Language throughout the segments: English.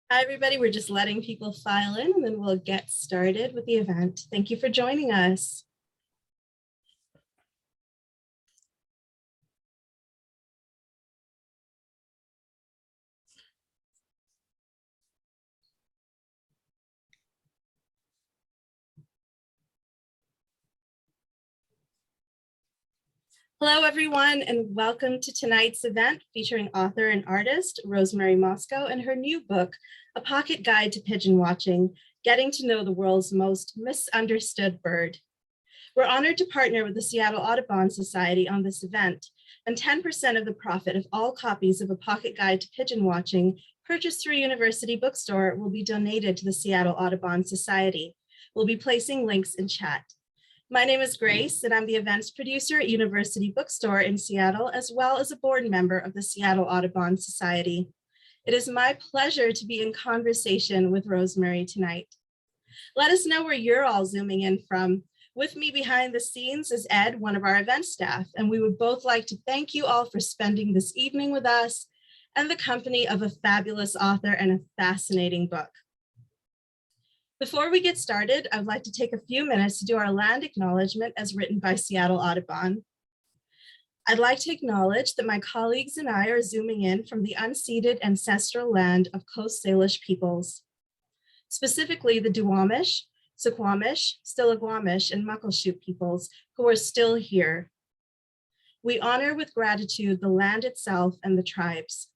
Hi, everybody. We're just letting people file in and then we'll get started with the event. Thank you for joining us. Hello, everyone, and welcome to tonight's event featuring author and artist Rosemary Mosco and her new book, A Pocket Guide to Pigeon Watching, Getting to Know the World's Most Misunderstood Bird. We're honored to partner with the Seattle Audubon Society on this event, and 10% of the profit of all copies of A Pocket Guide to Pigeon Watching purchased through a university bookstore will be donated to the Seattle Audubon Society. We'll be placing links in chat. My name is Grace, and I'm the events producer at University Bookstore in Seattle, as well as a board member of the Seattle Audubon Society. It is my pleasure to be in conversation with Rosemary tonight. Let us know where you're all zooming in from. With me behind the scenes is Ed, one of our event staff, and we would both like to thank you all for spending this evening with us and the company of a fabulous author and a fascinating book. Before we get started, I'd like to take a few minutes to do our land acknowledgement as written by Seattle Audubon. I'd like to acknowledge that my colleagues and I are zooming in from the unceded ancestral land of Coast Salish peoples, specifically the Duwamish, Suquamish, Stillaguamish, and Muckleshoot peoples who are still here. We honor with gratitude the land itself and the tribes.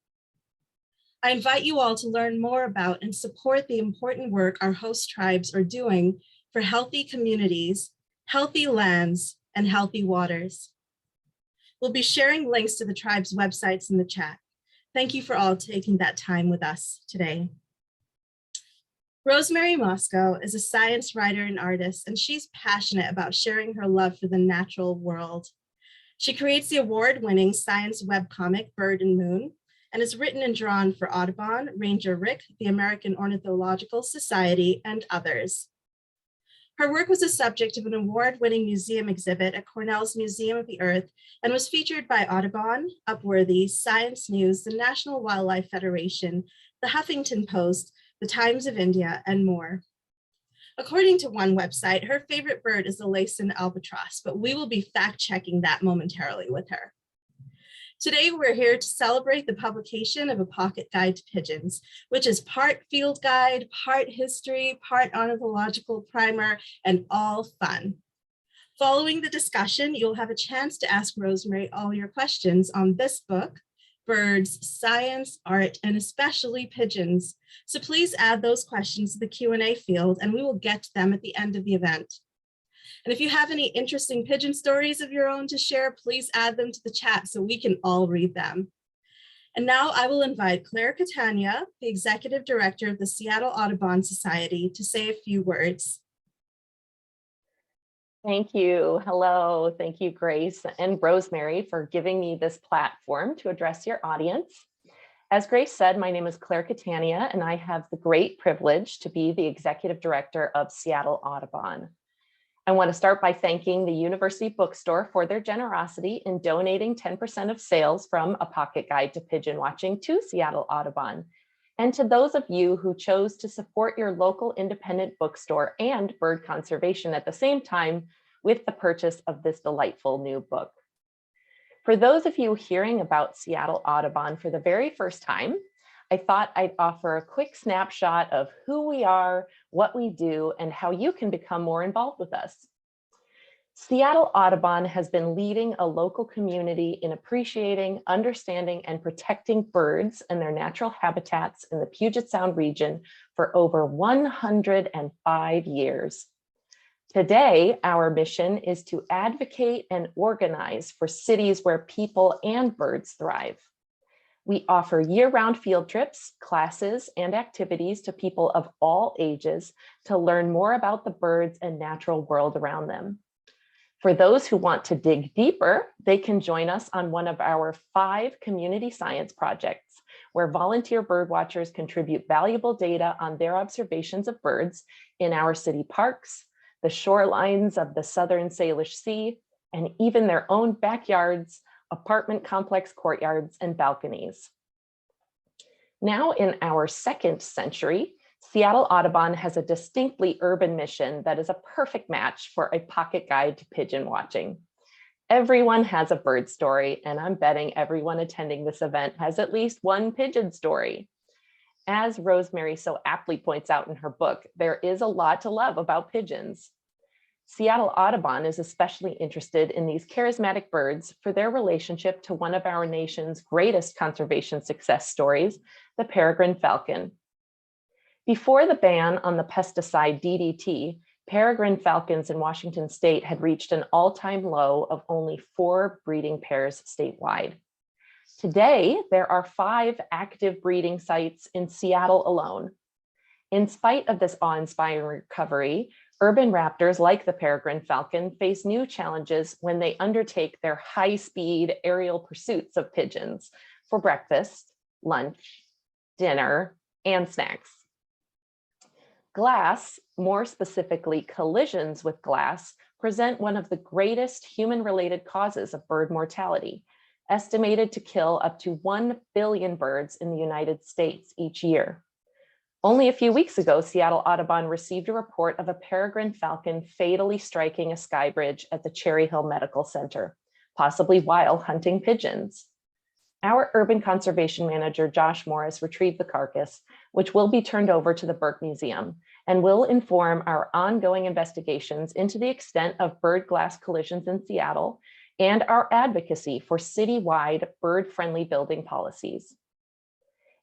I invite you all to learn more about and support the important work our host tribes are doing for healthy communities, healthy lands, and healthy waters. We'll be sharing links to the tribe's websites in the chat. Thank you for all taking that time with us today. Rosemary Mosco is a science writer and artist, and she's passionate about sharing her love for the natural world. She creates the award-winning science webcomic Bird and Moon, and is written and drawn for Audubon, Ranger Rick, the American Ornithological Society, and others. Her work was the subject of an award-winning museum exhibit at Cornell's Museum of the Earth and was featured by Audubon, Upworthy, Science News, the National Wildlife Federation, the Huffington Post, the Times of India, and more. According to one website, her favorite bird is the Laysan albatross, but we will be fact-checking that momentarily with her. Today, we're here to celebrate the publication of A Pocket Guide to Pigeons, which is part field guide, part history, part ornithological primer, and all fun. Following the discussion, you'll have a chance to ask Rosemary all your questions on this book, birds, science, art, and especially pigeons. So please add those questions to the Q&A field, and we will get to them at the end of the event. And if you have any interesting pigeon stories of your own to share, please add them to the chat so we can all read them. And now I will invite Claire Catania, the Executive Director of the Seattle Audubon Society, to say a few words. Thank you. Hello. Thank you, Grace and Rosemary, for giving me this platform to address your audience. As Grace said, my name is Claire Catania, and I have the great privilege to be the Executive Director of Seattle Audubon. I want to start by thanking the University Bookstore for their generosity in donating 10% of sales from A Pocket Guide to Pigeon Watching to Seattle Audubon, and to those of you who chose to support your local independent bookstore and bird conservation at the same time with the purchase of this delightful new book. For those of you hearing about Seattle Audubon for the very first time, I thought I'd offer a quick snapshot of who we are, what we do, and how you can become more involved with us. Seattle Audubon has been leading a local community in appreciating, understanding, and protecting birds and their natural habitats in the Puget Sound region for over 105 years. Today, our mission is to advocate and organize for cities where people and birds thrive. We offer year-round field trips, classes, and activities to people of all ages to learn more about the birds and natural world around them. For those who want to dig deeper, they can join us on one of our 5 community science projects, where volunteer birdwatchers contribute valuable data on their observations of birds in our city parks, the shorelines of the Southern Salish Sea, and even their own backyards, apartment complex courtyards, and balconies. Now in our second century, Seattle Audubon has a distinctly urban mission that is a perfect match for a pocket guide to pigeon watching. Everyone has a bird story, and I'm betting everyone attending this event has at least one pigeon story. As Rosemary so aptly points out in her book, there is a lot to love about pigeons. Seattle Audubon is especially interested in these charismatic birds for their relationship to one of our nation's greatest conservation success stories, the Peregrine Falcon. Before the ban on the pesticide DDT, peregrine falcons in Washington state had reached an all-time low of only 4 breeding pairs statewide. Today, there are 5 active breeding sites in Seattle alone. In spite of this awe-inspiring recovery, urban raptors like the peregrine falcon face new challenges when they undertake their high-speed aerial pursuits of pigeons for breakfast, lunch, dinner, and snacks. Glass, more specifically collisions with glass, present one of the greatest human-related causes of bird mortality, estimated to kill up to 1 billion birds in the United States each year. Only a few weeks ago, Seattle Audubon received a report of a peregrine falcon fatally striking a sky bridge at the Cherry Hill Medical Center, possibly while hunting pigeons. Our urban conservation manager, Josh Morris, retrieved the carcass, which will be turned over to the Burke Museum, and will inform our ongoing investigations into the extent of bird glass collisions in Seattle and our advocacy for citywide bird-friendly building policies.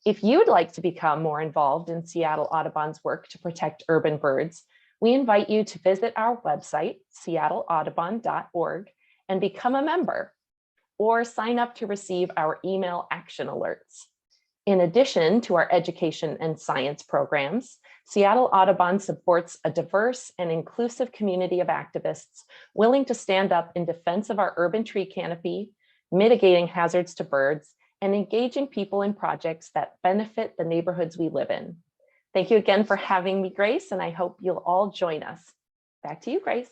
If you'd like to become more involved in Seattle Audubon's work to protect urban birds, we invite you to visit our website, seattleaudubon.org, and become a member, or sign up to receive our email action alerts. In addition to our education and science programs, Seattle Audubon supports a diverse and inclusive community of activists willing to stand up in defense of our urban tree canopy, mitigating hazards to birds, and engaging people in projects that benefit the neighborhoods we live in. Thank you again for having me, Grace, and I hope you'll all join us. Back to you, Grace.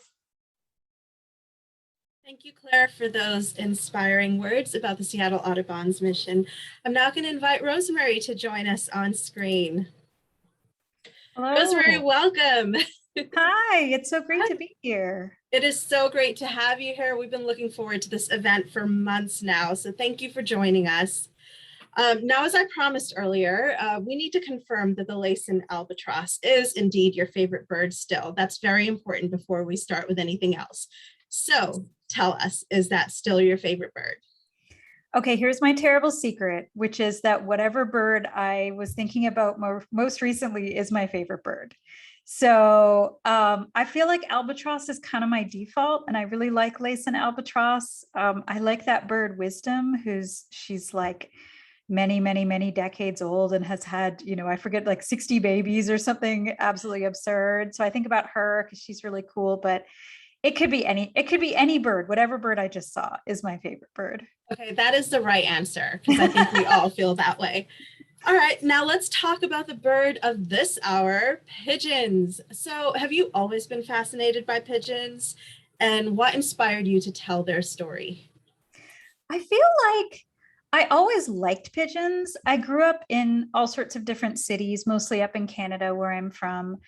Thank you, Claire, for those inspiring words about the Seattle Audubon's mission. I'm now going to invite Rosemary to join us on screen. Hello. Rosemary, welcome. Hi, it's so great to be here. It is so great to have you here. We've been looking forward to this event for months now, so thank you for joining us. Now, as I promised earlier, we need to confirm that the Laysan albatross is indeed your favorite bird still. That's very important before we start with anything else. So tell us, is that still your favorite bird? Okay, here's my terrible secret, which is that whatever bird I was thinking about most recently is my favorite bird. So I feel like albatross is kind of my default, and I really like Laysan albatross. I like that bird Wisdom, she's like many decades old and has had, I forget, like 60 babies or something absolutely absurd. So I think about her because she's really cool, but it could be any bird. Whatever bird I just saw is my favorite bird. Okay, that is the right answer, because I think we all feel that way. All right, now let's talk about the bird of this hour, pigeons. So have you always been fascinated by pigeons? And what inspired you to tell their story? I feel like I always liked pigeons. I grew up in all sorts of different cities, mostly up in Canada, where I'm from.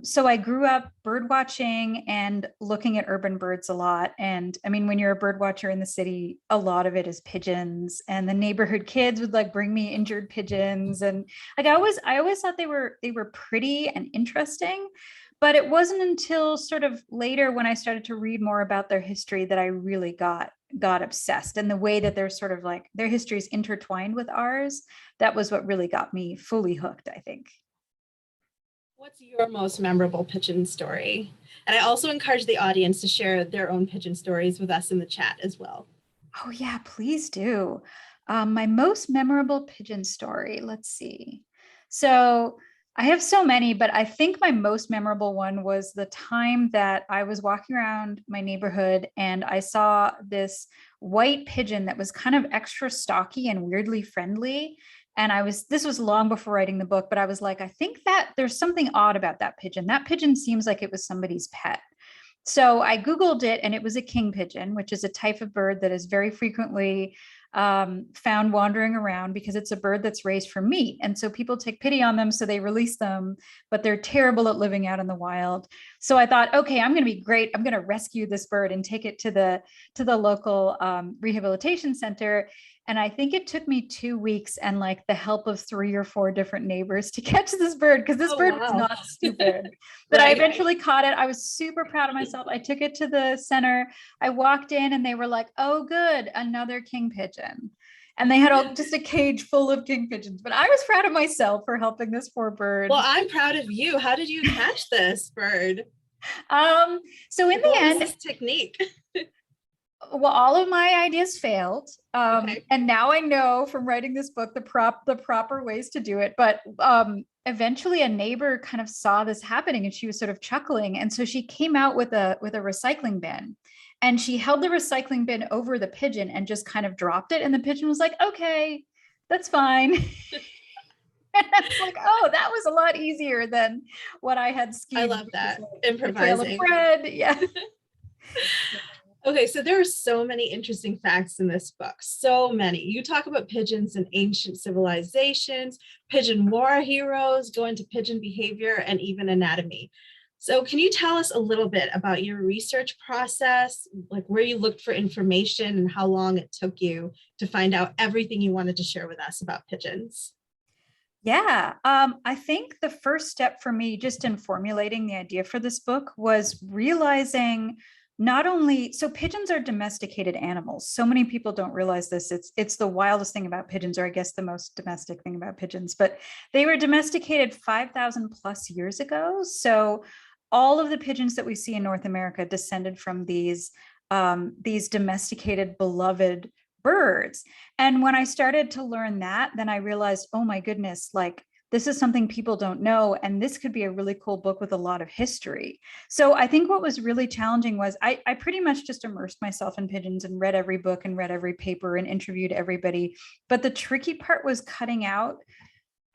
So I grew up bird watching and looking at urban birds a lot. And I mean, when you're a bird watcher in the city, a lot of it is pigeons, and the neighborhood kids would like bring me injured pigeons. And like, I always thought they were pretty and interesting, but it wasn't until sort of later when I started to read more about their history that I really got obsessed, and the way that they're sort of like their history is intertwined with ours. That was what really got me fully hooked, I think. What's your most memorable pigeon story? And I also encourage the audience to share their own pigeon stories with us in the chat as well. Oh yeah, please do. My most memorable pigeon story, let's see. So I have so many, but I think my most memorable one was the time that I was walking around my neighborhood and I saw this white pigeon that was kind of extra stocky and weirdly friendly. And this was long before writing the book, but I was like, I think that there's something odd about that pigeon. That pigeon seems like it was somebody's pet. So I Googled it, and it was a king pigeon, which is a type of bird that is very frequently found wandering around because it's a bird that's raised for meat. And so people take pity on them, so they release them, but they're terrible at living out in the wild. So I thought, okay, I'm going to be great. I'm going to rescue this bird and take it to the local rehabilitation center. And I think it took me 2 weeks and like the help of 3 or 4 different neighbors to catch this bird, because this bird was not stupid. But I eventually caught it. I was super proud of myself. I took it to the center. I walked in and they were like, oh, good, another king pigeon. And they had just a cage full of king pigeons. But I was proud of myself for helping this poor bird. Well, I'm proud of you. How did you catch this bird? So in the end, this technique. Well, all of my ideas failed. And now I know from writing this book, the proper ways to do it. But eventually a neighbor kind of saw this happening and she was sort of chuckling. And so she came out with a recycling bin, and she held the recycling bin over the pigeon and just kind of dropped it. And the pigeon was like, okay, that's fine. And I was like, oh, that was a lot easier than what I had schemed. I love that. Like Improvising. Bread. Yeah. Okay, so there are so many interesting facts in this book. So many. You talk about pigeons in ancient civilizations, pigeon war heroes, go into pigeon behavior, and even anatomy. So can you tell us a little bit about your research process, like where you looked for information and how long it took you to find out everything you wanted to share with us about pigeons? Yeah, I think the first step for me just in formulating the idea for this book was realizing not only, so pigeons are domesticated animals. So many people don't realize this. It's the wildest thing about pigeons, or I guess the most domestic thing about pigeons, but they were domesticated 5,000 plus years ago. So all of the pigeons that we see in North America descended from these domesticated, beloved birds. And when I started to learn that, then I realized, oh my goodness, like this is something people don't know. And this could be a really cool book with a lot of history. So I think what was really challenging was I pretty much just immersed myself in pigeons and read every book and read every paper and interviewed everybody. But the tricky part was cutting out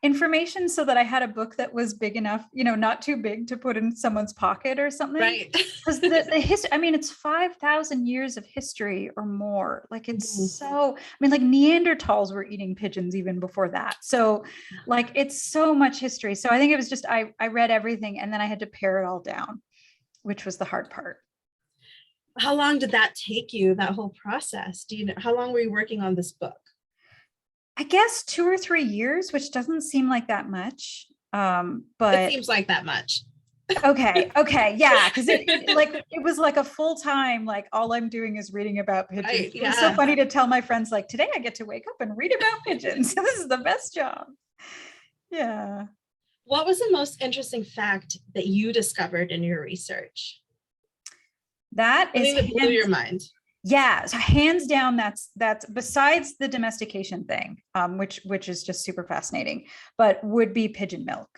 information so that I had a book that was big enough, not too big to put in someone's pocket or something. Right. Because the history, I mean, it's 5,000 years of history or more. Like it's so, I mean, like Neanderthals were eating pigeons even before that. So like, it's so much history. So I think it was just, I read everything and then I had to pare it all down, which was the hard part. How long did that take you, that whole process? Do you know, how long were you working on this book? I guess 2 or 3 years, which doesn't seem like that much. But it seems like that much. Okay. Yeah. Cause it was like a full time, like all I'm doing is reading about pigeons. Right, yeah. It was so funny to tell my friends, like, today I get to wake up and read about pigeons. This is the best job. Yeah. What was the most interesting fact that you discovered in your research? That blew your mind. Yeah, so hands down, that's besides the domestication thing, which is just super fascinating, but would be pigeon milk.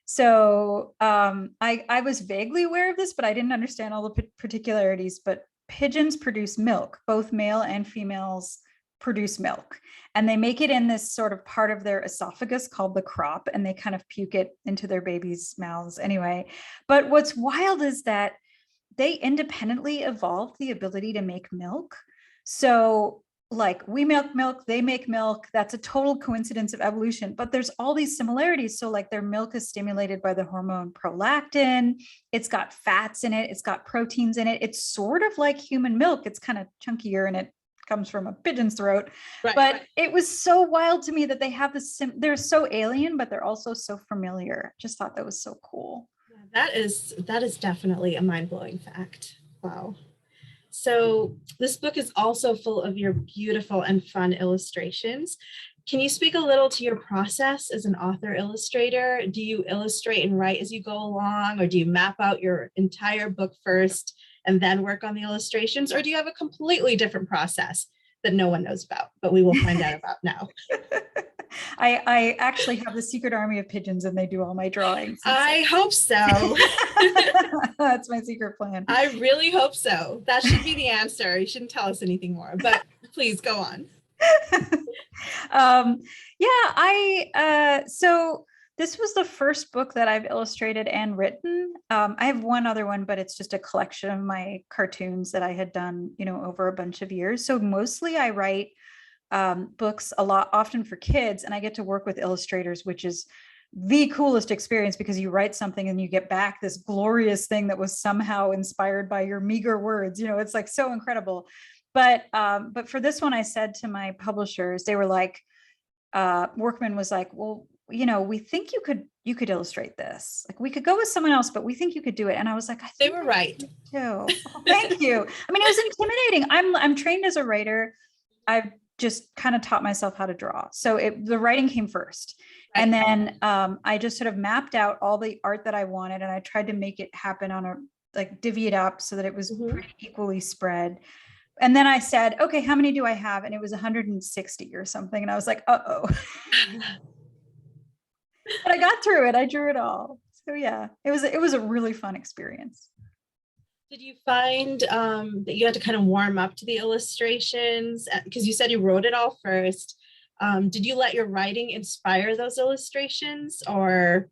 So I was vaguely aware of this, but I didn't understand all the particularities. But pigeons produce milk, both male and females produce milk, and they make it in this sort of part of their esophagus called the crop, and they kind of puke it into their babies' mouths anyway. But what's wild is that they independently evolved the ability to make milk. So like we make milk, they make milk. That's a total coincidence of evolution, but there's all these similarities. So like their milk is stimulated by the hormone prolactin. It's got fats in it. It's got proteins in it. It's sort of like human milk. It's kind of chunkier and it comes from a pigeon's throat. Right, but it was so wild to me that they have this, they're so alien, but they're also so familiar. Just thought that was so cool. That is definitely a mind-blowing fact. Wow. So this book is also full of your beautiful and fun illustrations. Can you speak a little to your process as an author illustrator? Do you illustrate and write as you go along, or do you map out your entire book first and then work on the illustrations? Or do you have a completely different process that no one knows about, but we will find out about now? I actually have the secret army of pigeons and they do all my drawings. I hope so. That's my secret plan. I really hope so. That should be the answer. You shouldn't tell us anything more, but please go on. So this was the first book that I've illustrated and written. I have one other one, but it's just a collection of my cartoons that I had done, over a bunch of years. So mostly I write books a lot, often for kids, and I get to work with illustrators, which is the coolest experience because you write something and you get back this glorious thing that was somehow inspired by your meager words. It's like so incredible. But for this one, I said to my publishers, they were like, Workman was like, well, we think you could illustrate this. Like, we could go with someone else, but we think you could do it. And I was like, I think they were right too. Oh, thank you. I mean, it was intimidating. I'm trained as a writer. I've just kind of taught myself how to draw. So the writing came first. Right. And then I just sort of mapped out all the art that I wanted, and I tried to make it happen divvy it up so that it was pretty equally spread. And then I said, okay, how many do I have? And it was 160 or something. And I was like, uh-oh. But I got through it. I drew it all. So yeah, it was a really fun experience. Did you find that you had to kind of warm up to the illustrations? Because you said you wrote it all first. Did you let your writing inspire those illustrations, or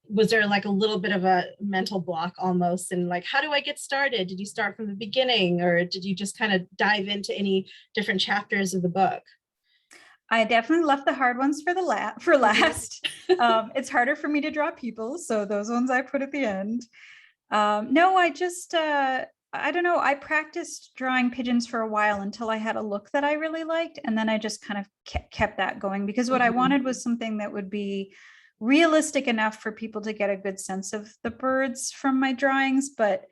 was there like a little bit of a mental block almost? And like, how do I get started? Did you start from the beginning, or did you just kind of dive into any different chapters of the book? I definitely left the hard ones for last. It's harder for me to draw people, so those ones I put at the end. No, I just, I don't know. I practiced drawing pigeons for a while until I had a look that I really liked. And then I just kind of kept that going, because what I wanted was something that would be realistic enough for people to get a good sense of the birds from my drawings, but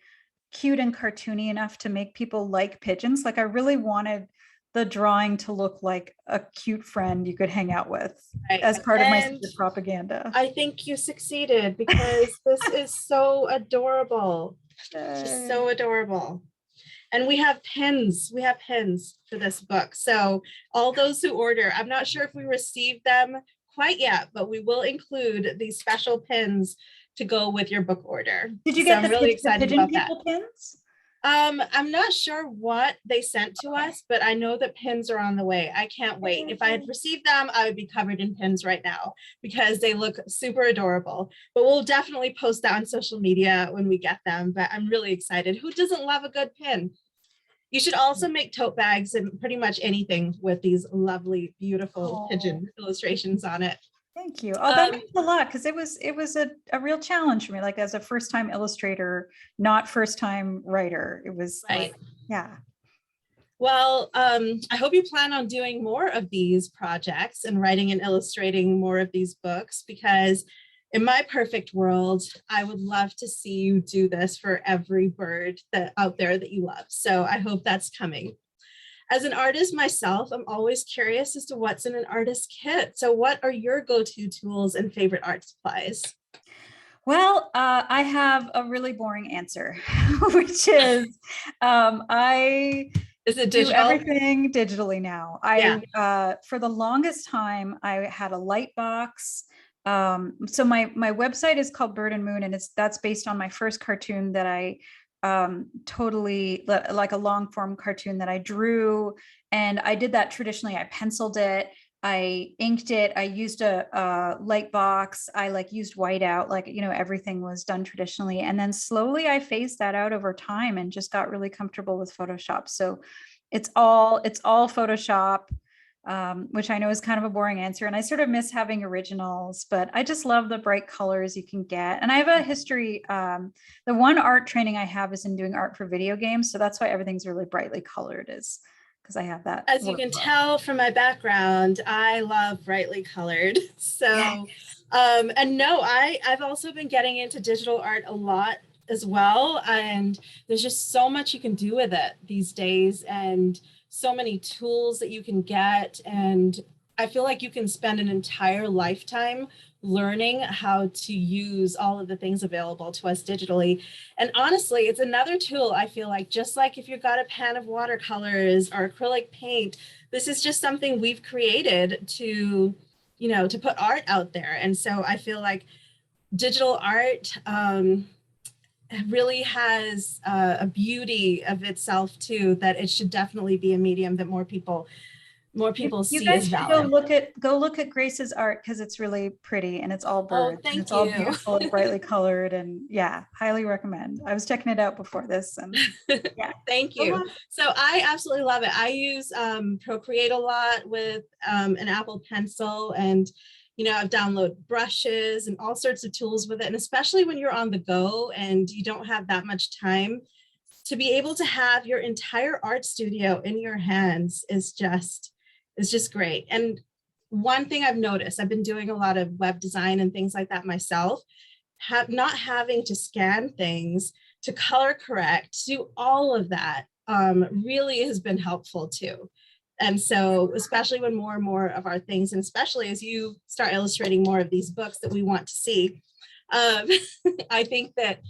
cute and cartoony enough to make people like pigeons. Like, I really wanted the drawing to look like a cute friend you could hang out with as part of my propaganda. I think you succeeded, because this is so adorable. Just so adorable. And we have pins. We have pins for this book. So all those who order, I'm not sure if we received them quite yet, but we will include these special pins to go with your book order. Did you get I'm really excited about that. Pins? I'm not sure what they sent to us, but I know that pins are on the way. I can't wait. If I had received them, I would be covered in pins right now, because they look super adorable. But we'll definitely post that on social media when we get them. But I'm really excited. Who doesn't love a good pin? You should also make tote bags and pretty much anything with these lovely, beautiful pigeon illustrations on it. Thank you. Oh, that means a lot, because it was a real challenge for me, like as a first-time illustrator, not first-time writer. It was right. Like, yeah. Well, I hope you plan on doing more of these projects and writing and illustrating more of these books, because in my perfect world, I would love to see you do this for every bird out there that you love. So I hope that's coming. As an artist myself, I'm always curious as to what's in an artist kit. So what are your go-to tools and favorite art supplies? Well, I have a really boring answer, which is Is it do digital? everything digitally now. For the longest time, I had a light box. So my website is called Bird and Moon, and that's based on my first cartoon that I totally like a long form cartoon that I drew. And I did that traditionally. I penciled it, I inked it, I used a light box, I used whiteout, everything was done traditionally. And then slowly I phased that out over time and just got really comfortable with Photoshop. So it's all Photoshop. Which I know is kind of a boring answer, and I sort of miss having originals, but I just love the bright colors you can get. And I have a history, the one art training I have is in doing art for video games, so that's why everything's really brightly colored, is because I have that. As you can tell from my background, I love brightly colored. So, and no, I've also been getting into digital art a lot as well, and there's just so much you can do with it these days, and so many tools that you can get. And I feel like you can spend an entire lifetime learning how to use all of the things available to us digitally. And honestly, it's another tool. I feel like, just like if you've got a pan of watercolors or acrylic paint, this is just something we've created to put art out there. And so I feel like digital art really has a beauty of itself too, that it should definitely be a medium that more people more people You see guys as should valid. go look at Grace's art because it's really pretty and it's all Oh, birds and thank it's all you. beautiful and brightly colored, and yeah, highly recommend. I was checking it out before this, and yeah. Thank you. So I absolutely love it. I use Procreate a lot with an Apple Pencil, and I've downloaded brushes and all sorts of tools with it. And especially when you're on the go and you don't have that much time, to be able to have your entire art studio in your hands is just great. And one thing I've noticed, I've been doing a lot of web design and things like that myself, not having to scan things, to color correct, to do all of that really has been helpful too. And so, especially when more and more of our things, and especially as you start illustrating more of these books that we want to see, I think that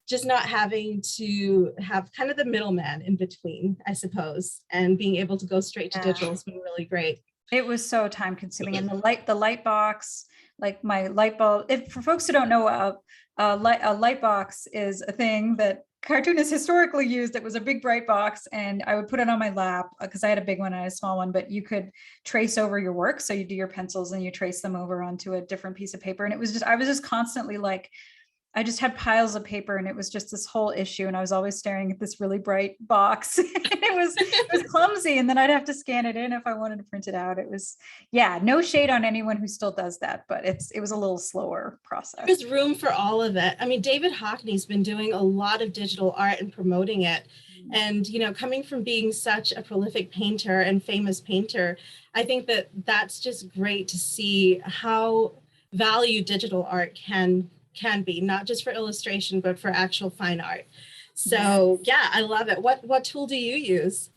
just not having to have kind of the middleman in between, I suppose, and being able to go straight to digital has been really great. It was so time consuming, and the light box, like my light bulb. If for folks who don't know, a light box is a thing that cartoonists historically used. It was a big bright box, and I would put it on my lap because I had a big one and I had a small one. But you could trace over your work, so you do your pencils and you trace them over onto a different piece of paper. And it was just, I was just constantly like, I just had piles of paper, and it was just this whole issue. And I was always staring at this really bright box. it was clumsy. And then I'd have to scan it in if I wanted to print it out. It was, yeah, no shade on anyone who still does that, but it was a little slower process. There's room for all of it. I mean, David Hockney's been doing a lot of digital art and promoting it. And, coming from being such a prolific painter and famous painter, I think that that's just great to see how valued digital art can be, not just for illustration, but for actual fine art. So yeah, I love it. What tool do you use?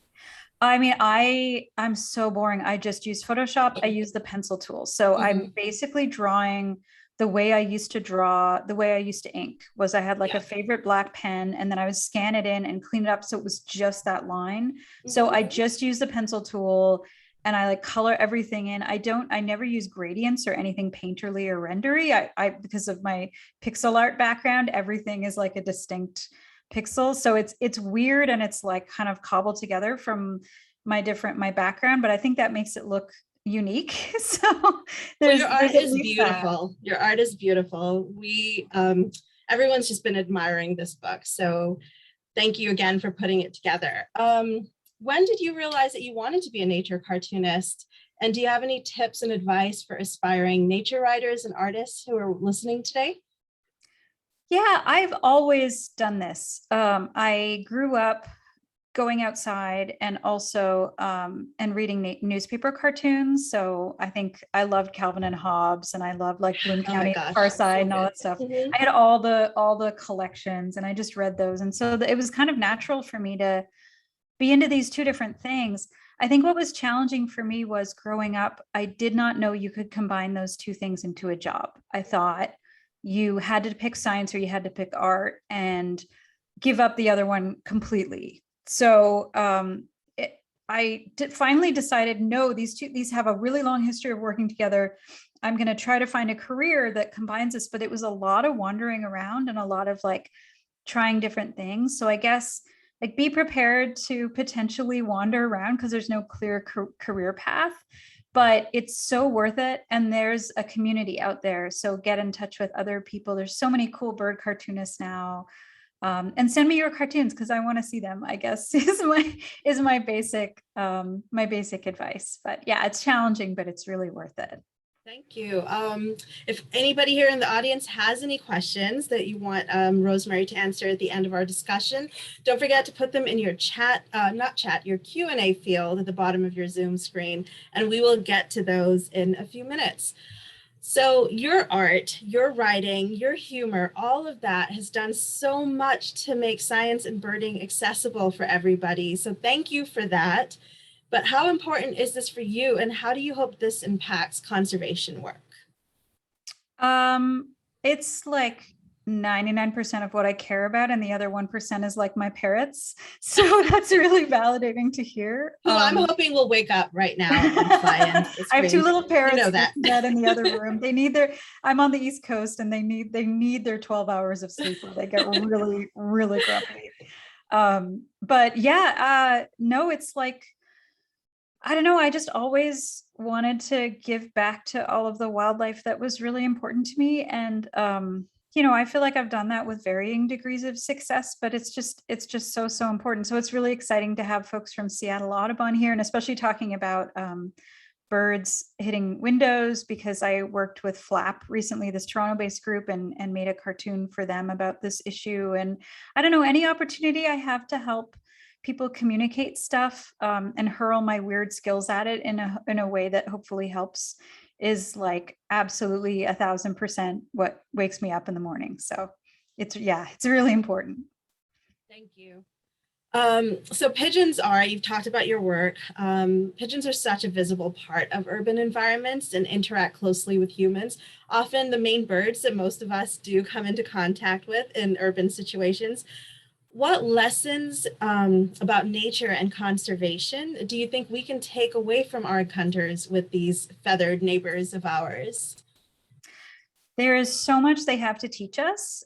I mean, I'm so boring. I just use Photoshop. I use the pencil tool. So I'm basically drawing the way I used to draw, the way I used to ink was I had like a favorite black pen, and then I would scan it in and clean it up. So it was just that line. So I just use the pencil tool, and I like color everything in. I never use gradients or anything painterly or rendery. I because of my pixel art background, everything is like a distinct pixel. So it's weird, and it's like kind of cobbled together from my background, but I think that makes it look unique. So your art is beautiful. Your art is beautiful. We everyone's just been admiring this book. So thank you again for putting it together. When did you realize that you wanted to be a nature cartoonist? And do you have any tips and advice for aspiring nature writers and artists who are listening today? Yeah, I've always done this. I grew up going outside and also and reading newspaper cartoons. So I think I loved Calvin and Hobbes, and I loved like Bloom County, Far Side, and all that stuff. I had all the collections, and I just read those. And so it was kind of natural for me to be into these two different things. I think what was challenging for me was growing up, I did not know you could combine those two things into a job. I thought you had to pick science or you had to pick art and give up the other one completely. So I finally decided, no, these have a really long history of working together. I'm going to try to find a career that combines this, but it was a lot of wandering around and a lot of like trying different things. So I guess like be prepared to potentially wander around because there's no clear career path, but it's so worth it. And there's a community out there. So get in touch with other people. There's so many cool bird cartoonists now. And send me your cartoons because I want to see them, I guess is my basic advice. But yeah, it's challenging, but it's really worth it. Thank you. If anybody here in the audience has any questions that you want Rosemary to answer at the end of our discussion, don't forget to put them in your your Q&A field at the bottom of your Zoom screen, and we will get to those in a few minutes. So your art, your writing, your humor, all of that has done so much to make science and birding accessible for everybody. So thank you for that. But how important is this for you, and how do you hope this impacts conservation work? It's like 99% of what I care about, and the other 1% is like my parrots. So that's really validating to hear. I'm hoping will wake up right now and fly into the screen. I have two little parrots that in the other room. They need I'm on the East Coast, and they need their 12 hours of sleep, or they get really, really grumpy. But yeah, no, it's like, I don't know. I just always wanted to give back to all of the wildlife that was really important to me. And, I feel like I've done that with varying degrees of success, but it's just so important. So it's really exciting to have folks from Seattle Audubon here, and especially talking about birds hitting windows, because I worked with Flap recently, this Toronto-based group, and made a cartoon for them about this issue. And I don't know, any opportunity I have to help people communicate stuff, and hurl my weird skills at it in a way that hopefully helps is like absolutely 1,000% what wakes me up in the morning. So it's really important. Thank you. So pigeons are, you've talked about your work. Pigeons are such a visible part of urban environments and interact closely with humans. Often the main birds that most of us do come into contact with in urban situations. What lessons about nature and conservation do you think we can take away from our hunters with these feathered neighbors of ours? There is so much they have to teach us,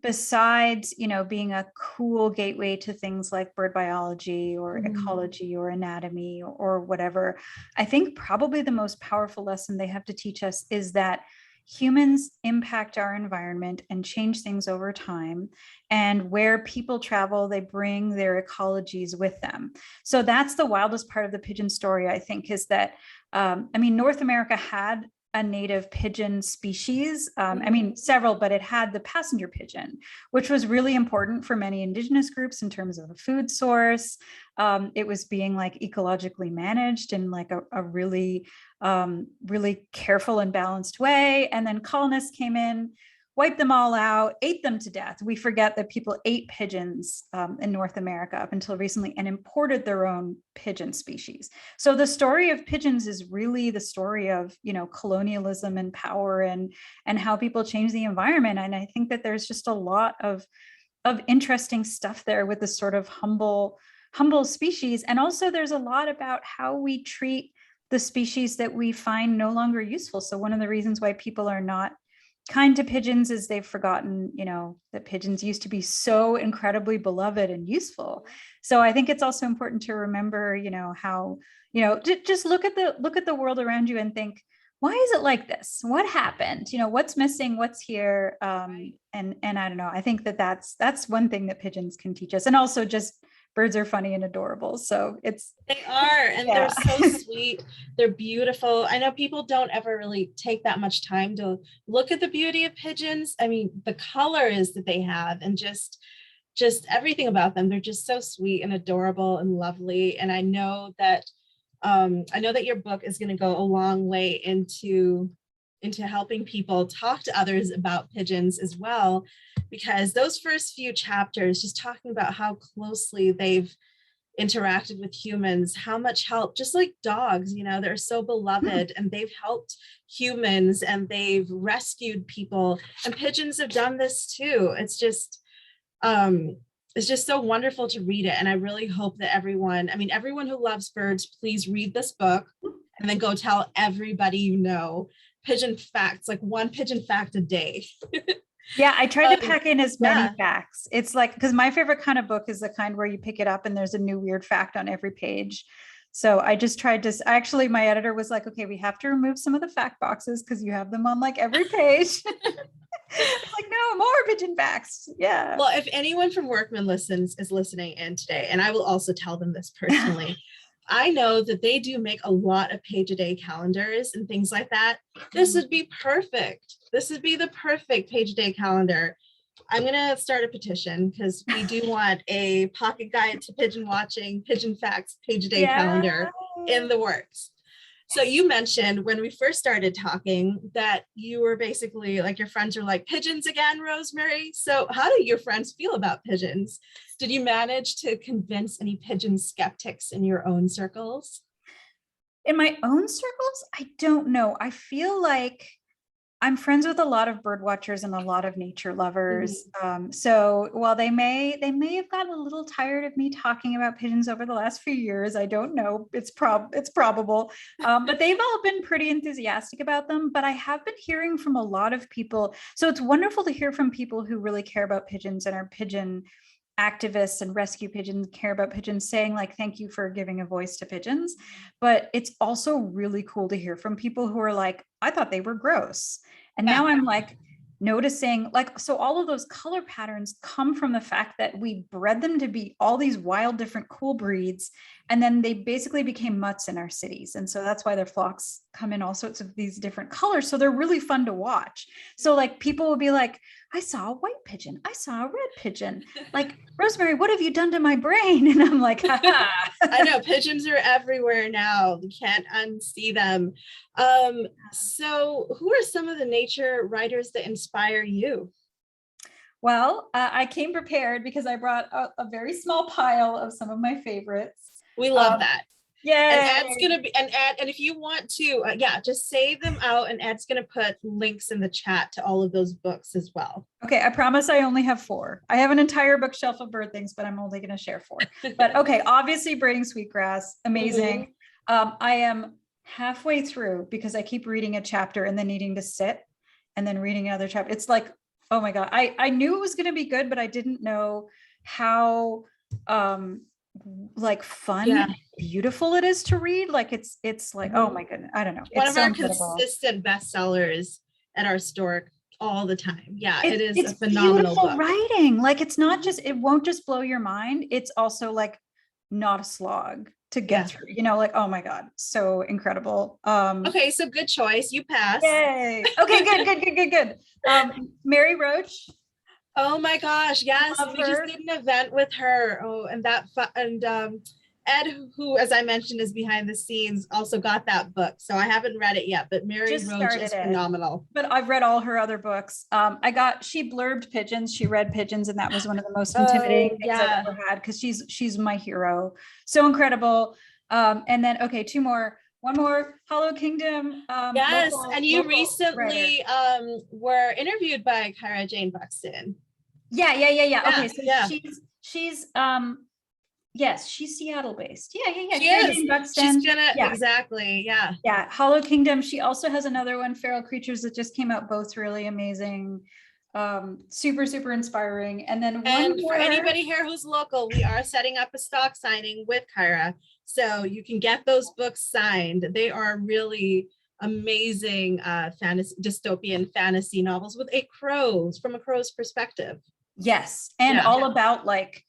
besides, being a cool gateway to things like bird biology or ecology or anatomy or whatever. I think probably the most powerful lesson they have to teach us is that humans impact our environment and change things over time. And where people travel, they bring their ecologies with them. So that's the wildest part of the pigeon story, I think, is that, North America had a native pigeon species. Several, but it had the passenger pigeon, which was really important for many indigenous groups in terms of a food source. It was being like ecologically managed in like a really, really careful and balanced way. And then colonists came in, wiped them all out, ate them to death. We forget that people ate pigeons in North America up until recently and imported their own pigeon species. So the story of pigeons is really the story of, colonialism and power and how people change the environment. And I think that there's just a lot of interesting stuff there with this sort of humble species. And also there's a lot about how we treat the species that we find no longer useful. So one of the reasons why people are not kind to pigeons is they've forgotten, that pigeons used to be so incredibly beloved and useful. So I think it's also important to remember, how, just look at the world around you and think, why is it like this? What happened? What's missing? What's here? And I don't know. I think that's one thing that pigeons can teach us. And also just birds are funny and adorable. So they are, and they're so sweet. They're beautiful. I know people don't ever really take that much time to look at the beauty of pigeons. The colors that they have and just everything about them. They're just so sweet and adorable and lovely. And I know that your book is going to go a long way into helping people talk to others about pigeons as well, because those first few chapters, just talking about how closely they've interacted with humans, how much help, just like dogs, they're so beloved and they've helped humans and they've rescued people, and pigeons have done this too. It's just so wonderful to read it. And I really hope that everyone who loves birds, please read this book and then go tell everybody pigeon facts, like one pigeon fact a day. Yeah, I tried to pack in as many facts. It's like, because my favorite kind of book is the kind where you pick it up and there's a new weird fact on every page. So I just tried to, actually my editor was like, okay, we have to remove some of the fact boxes because you have them on like every page. It's like, no, more pigeon facts. Yeah. Well, if anyone from Workman is listening in today, and I will also tell them this personally, I know that they do make a lot of page-a-day calendars and things like that. This would be perfect. This would be the perfect page-a-day calendar. I'm going to start a petition because we do want a pocket guide to pigeon watching, pigeon facts, page-a-day calendar in the works. So you mentioned when we first started talking that you were basically like, your friends are like, pigeons again, Rosemary. So how do your friends feel about pigeons? Did you manage to convince any pigeon skeptics in your own circles? In my own circles, I don't know. I feel like I'm friends with a lot of bird watchers and a lot of nature lovers. So while they may have gotten a little tired of me talking about pigeons over the last few years, I don't know. It's probable, but they've all been pretty enthusiastic about them. But I have been hearing from a lot of people. So it's wonderful to hear from people who really care about pigeons and are pigeon activists and rescue pigeons, care about pigeons, saying like, thank you for giving a voice to pigeons. But it's also really cool to hear from people who are like, I thought they were gross. And now I'm like noticing like, so all of those color patterns come from the fact that we bred them to be all these wild, different cool breeds. And then they basically became mutts in our cities. And so that's why their flocks come in all sorts of these different colors. So they're really fun to watch. So like people will be like, I saw a white pigeon. I saw a red pigeon. Like, Rosemary, what have you done to my brain? And I'm like, haha. I know pigeons are everywhere now. You can't unsee them. So who are some of the nature writers that inspire you? Well, I came prepared because I brought a very small pile of some of my favorites. We love that. Yeah. And Ed's gonna be and if you want to, just save them out, and Ed's gonna put links in the chat to all of those books as well. Okay, I promise I only have 4. I have an entire bookshelf of bird things, but I'm only going to share 4. But okay, obviously braiding sweetgrass, amazing. I am halfway through because I keep reading a chapter and then needing to sit and then reading another chapter. It's like, oh my God, I knew it was going to be good, but I didn't know how like fun and beautiful it is to read. Like it's like, oh my goodness, I don't know. One It's of so our incredible. consistent bestsellers at our store all the time. Yeah, it's a phenomenal beautiful book. writing. Like it's not just, it won't just blow your mind. It's also like not a slog to get through, you know, like, oh my God, so incredible. Okay, so good choice. You pass. Yay. Okay, good. Mary Roach. Oh my gosh, yes. Love We just her. did an event with her. Ed, who, as I mentioned, is behind the scenes, also got that book. So I haven't read it yet, but Mary Just Roach is phenomenal. But I've read all her other books. She blurbed pigeons. She read pigeons, and that was one of the most intimidating things I've ever had because she's my hero. So incredible. And then, okay, 2 more. One more, Hollow Kingdom. Yes, and you recently were interviewed by Kyra Jane Buxton. Yeah. Okay, so she's yes, she's Seattle based. Yeah. She is. She's gonna exactly. Yeah. Hollow Kingdom. She also has another one, Feral Creatures, that just came out. Both really amazing, super inspiring. And then for anybody here who's local, we are setting up a stock signing with Kyra, so you can get those books signed. They are really amazing dystopian fantasy novels with from a crow's perspective. Yes, and all about like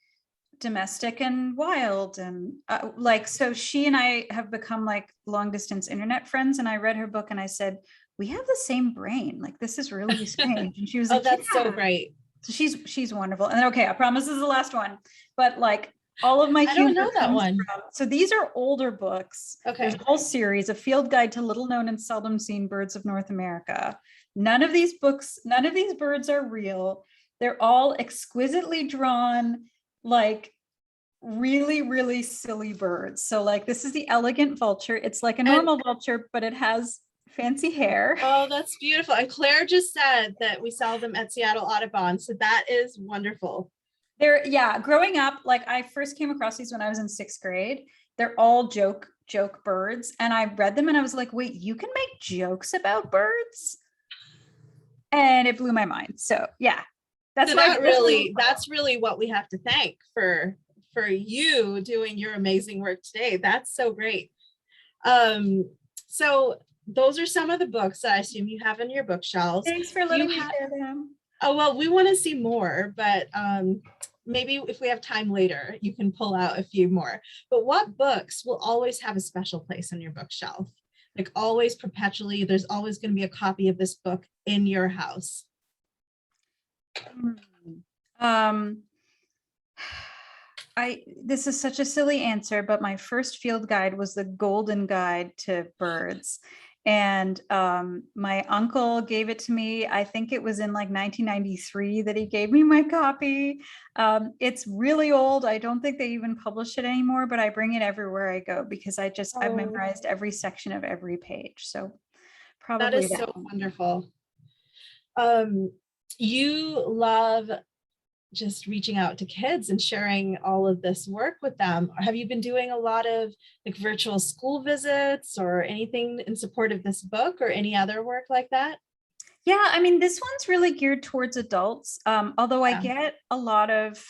domestic and wild, and so she and I have become like long distance internet friends, and I read her book and I said, we have the same brain, like this is really strange. And she was like, that's so great. So she's wonderful. And then, okay, I promise this is the last one, but like all of my I don't know that one. So these are older books. Okay. There's a whole series, A Field Guide to Little Known and Seldom Seen Birds of North America. None of these birds are real. They're all exquisitely drawn, like really silly birds. So like this is the elegant vulture. It's like a normal vulture, but it has fancy hair. Oh, that's beautiful. And Claire just said that we sell them at Seattle Audubon. So that is wonderful. Growing up, like I first came across these when I was in 6th grade. They're all joke birds. And I read them and I was like, wait, you can make jokes about birds? And it blew my mind. So yeah. That's really what we have to thank for you doing your amazing work today. That's so great. So those are some of the books that I assume you have in your bookshelves. Thanks for letting me share them. Oh, well, we want to see more, but maybe if we have time later, you can pull out a few more. But what books will always have a special place on your bookshelf? Like always, perpetually, there's always going to be a copy of this book in your house. This is such a silly answer, but my first field guide was the Golden Guide to Birds. And my uncle gave it to me. I think it was in like 1993 that he gave me my copy. It's really old. I don't think they even publish it anymore, but I bring it everywhere I go because I've memorized every section of every page. So probably that is so wonderful. You love just reaching out to kids and sharing all of this work with them. Have you been doing a lot of like virtual school visits or anything in support of this book or any other work like that? Yeah, I mean, this one's really geared towards adults, although I get a lot of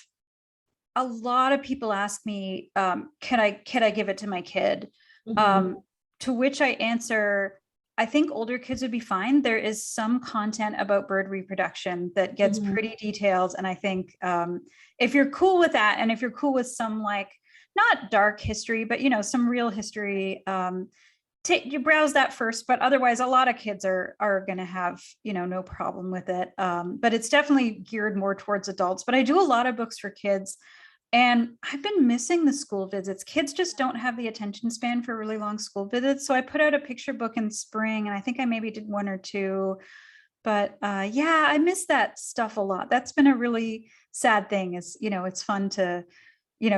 a lot of people ask me, can I give it to my kid? Mhm. To which I answer, I think older kids would be fine. There is some content about bird reproduction that gets Mhm. pretty detailed. And I think if you're cool with that, and if you're cool with some like, not dark history, but some real history, you browse that first. But otherwise, a lot of kids are going to have no problem with it. But it's definitely geared more towards adults. But I do a lot of books for kids. And I've been missing the school visits. Kids just don't have the attention span for really long school visits. So I put out a picture book in spring, and I think I maybe did one or two. But yeah, I miss that stuff a lot. That's been a really sad thing is, it's fun to,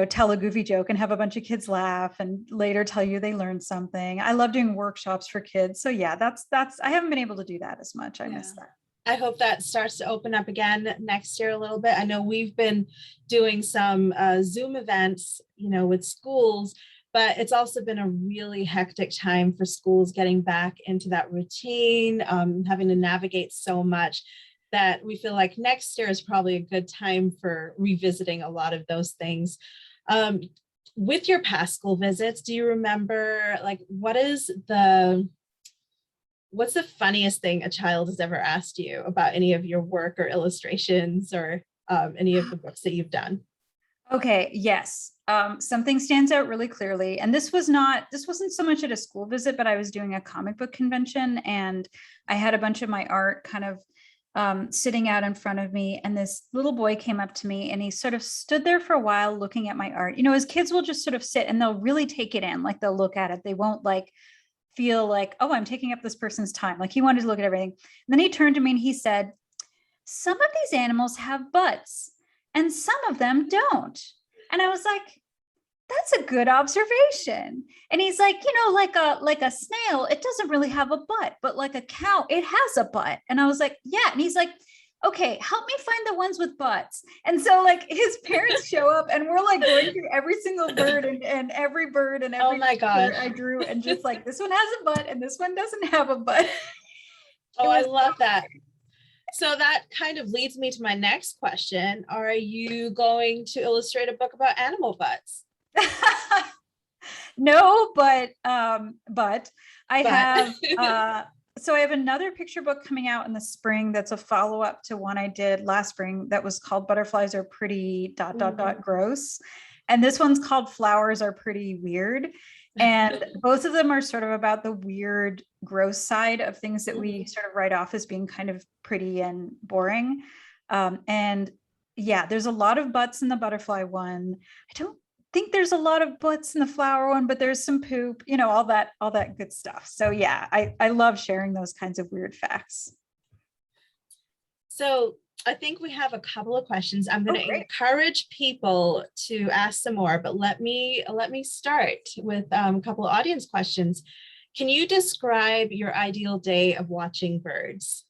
tell a goofy joke and have a bunch of kids laugh and later tell you they learned something. I love doing workshops for kids. So yeah, that's, I haven't been able to do that as much. I miss that. I hope that starts to open up again next year a little bit. I know we've been doing some Zoom events, with schools, but it's also been a really hectic time for schools getting back into that routine, having to navigate so much that we feel like next year is probably a good time for revisiting a lot of those things. With your past school visits, do you remember what's the funniest thing a child has ever asked you about any of your work or illustrations or any of the books that you've done? Okay, yes. Something stands out really clearly. And this wasn't so much at a school visit, but I was doing a comic book convention and I had a bunch of my art kind of sitting out in front of me. And this little boy came up to me and he sort of stood there for a while looking at my art. As kids will just sort of sit and they'll really take it in, like they'll look at it. They won't like feel like, oh, I'm taking up this person's time. Like he wanted to look at everything. And then he turned to me and he said, some of these animals have butts and some of them don't. And I was like, that's a good observation. And he's like, like a snail, it doesn't really have a butt, but like a cow, it has a butt. And I was like, yeah. And he's like, okay, help me find the ones with butts. And so like his parents show up and we're like going through every single bird and every bird and every Oh my gosh. I drew and just like, this one has a butt and this one doesn't have a butt. Oh, I love that. So that kind of leads me to my next question. Are you going to illustrate a book about animal butts? No, but I have so I have another picture book coming out in the spring that's a follow-up to one I did last spring that was called Butterflies Are Pretty ... Gross. And this one's called Flowers Are Pretty Weird. And both of them are sort of about the weird, gross side of things that we sort of write off as being kind of pretty and boring. And yeah, there's a lot of butts in the butterfly one. I don't think there's a lot of butts in the flower one, but there's some poop, all that good stuff. So yeah, I love sharing those kinds of weird facts. So I think we have a couple of questions. I'm going to encourage people to ask some more, but let me start with a couple of audience questions. Can you describe your ideal day of watching birds?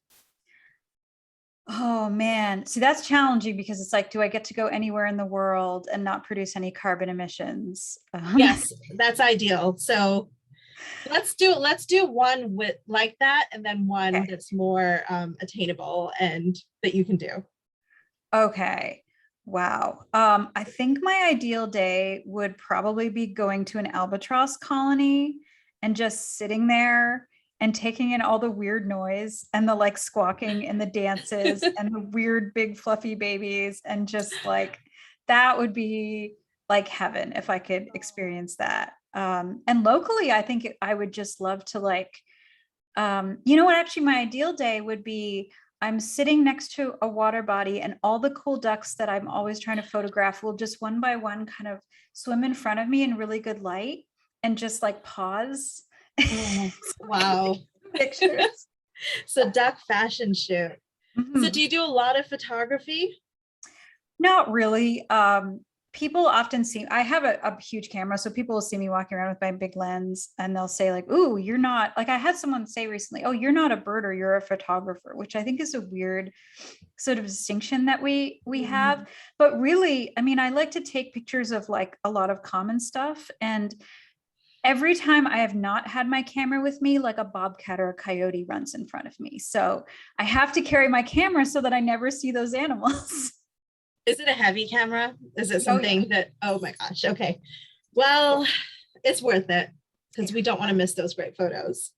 Oh man, see that's challenging because it's like, do I get to go anywhere in the world and not produce any carbon emissions? Yes, that's ideal. So let's do one with like that, and then one that's more attainable and that you can do. Okay. Wow. I think my ideal day would probably be going to an albatross colony and just sitting there and taking in all the weird noise and the like squawking and the dances and the weird big fluffy babies, and just like that would be like heaven if I could experience that. And locally, I think I would just love to like, what actually my ideal day would be, I'm sitting next to a water body and all the cool ducks that I'm always trying to photograph will just one by one kind of swim in front of me in really good light and just like pause. Oh, wow. Pictures. So duck fashion shoot. So do you do a lot of photography? Not really. People often see, I have a huge camera, so people will see me walking around with my big lens and they'll say like, ooh, you're not, like I had someone say recently, oh, you're not a birder, you're a photographer, which I think is a weird sort of distinction that we have. But really, I mean, I like to take pictures of like a lot of common stuff. And every time I have not had my camera with me, like a bobcat or a coyote runs in front of me. So I have to carry my camera so that I never see those animals. Is it a heavy camera? Is it Oh, something yeah. that, oh my gosh, okay. Well, it's worth it because we don't want to miss those great photos.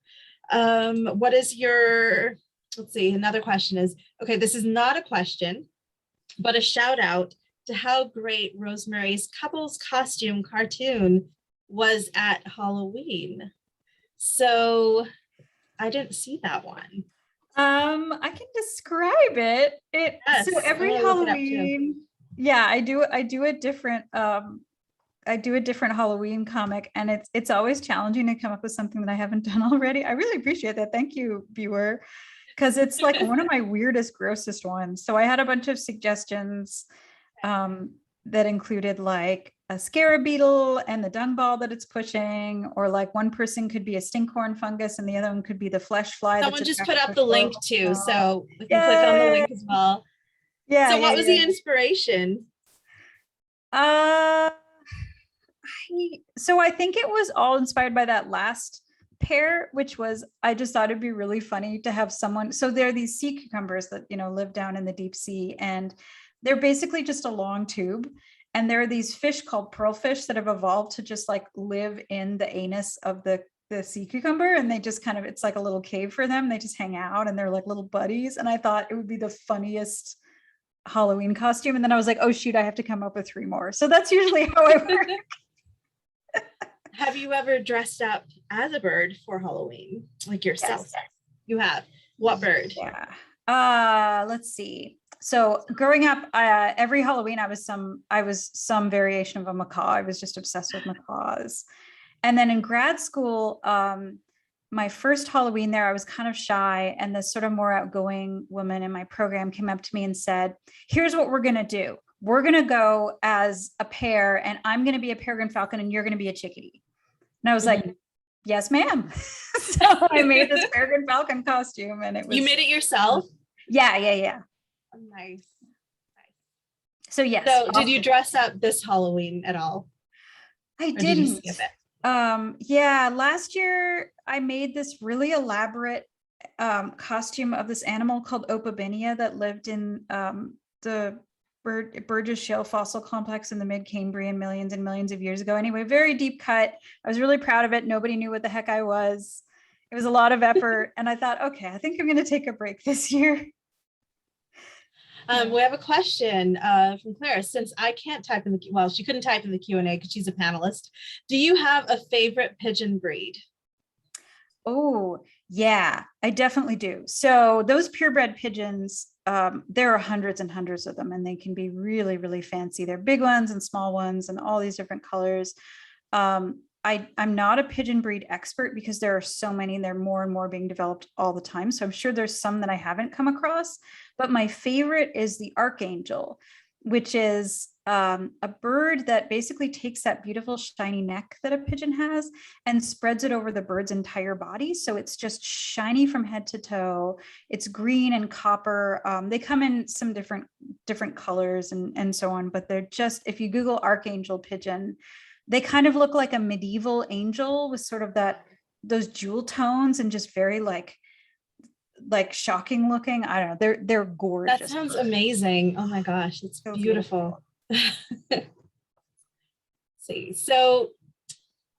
What is your, let's see, another question is, okay, this is not a question, but a shout out to how great Rosemary's couple's costume cartoon was at Halloween. So I didn't see that one. I can describe it. Yes, So I'm every gonna look it up too. Halloween, yeah, I do a different Halloween comic, and it's always challenging to come up with something that I haven't done already. I really appreciate that. Thank you, viewer, because it's like one of my weirdest, grossest ones. So I had a bunch of suggestions that included like a scarab beetle and the dung ball that it's pushing, or like one person could be a stinkhorn fungus and the other one could be the flesh fly. Someone just put up the link too, so we can Yay! click on the link as well. Yeah. So what yeah, was yeah. the inspiration? So I think it was all inspired by that last pair, which was, I just thought it'd be really funny to have someone. So there are these sea cucumbers that, live down in the deep sea, and they're basically just a long tube. And there are these fish called pearlfish that have evolved to just like live in the anus of the sea cucumber. And they just kind of, it's like a little cave for them. They just hang out and they're like little buddies. And I thought it would be the funniest Halloween costume. And then I was like, oh shoot, I have to come up with 3 more. So that's usually how I work. Have you ever dressed up as a bird for Halloween, like yourself? Yes. You have. What bird? Yeah. Let's see. So growing up, every Halloween I was some variation of a macaw. I was just obsessed with macaws. And then in grad school, my first Halloween there, I was kind of shy, and this sort of more outgoing woman in my program came up to me and said, here's what we're going to do. We're going to go as a pair, and I'm going to be a peregrine falcon and you're going to be a chickadee. And I was like, yes, ma'am. So I made this peregrine falcon costume, and it was. You made it yourself? Yeah. Oh, nice. So yes. So did you dress up this Halloween at all? I Or didn't. did you skip it? Yeah, last year I made this really elaborate costume of this animal called Opabinia that lived in the Burgess Shale fossil complex in the mid-Cambrian millions and millions of years ago. Anyway, very deep cut. I was really proud of it. Nobody knew what the heck I was. It was a lot of effort. And I thought, okay, I think I'm going to take a break this year. We have a question from Claire. Since I can't type in the, well, she couldn't type in the Q&A because she's a panelist. Do you have a favorite pigeon breed? Oh, yeah, I definitely do. So those purebred pigeons, there are hundreds and hundreds of them, and they can be really, really fancy. They're big ones and small ones and all these different colors. I'm not a pigeon breed expert because there are so many, and they're more and more being developed all the time. So I'm sure there's some that I haven't come across, but my favorite is the archangel, which is a bird that basically takes that beautiful shiny neck that a pigeon has and spreads it over the bird's entire body. So it's just shiny from head to toe. It's green and copper. They come in some different colors and so on, but they're just, if you Google archangel pigeon, they kind of look like a medieval angel with sort of those jewel tones and just very like shocking looking. I don't know. They're gorgeous. That sounds amazing. Oh my gosh, it's so beautiful. See, so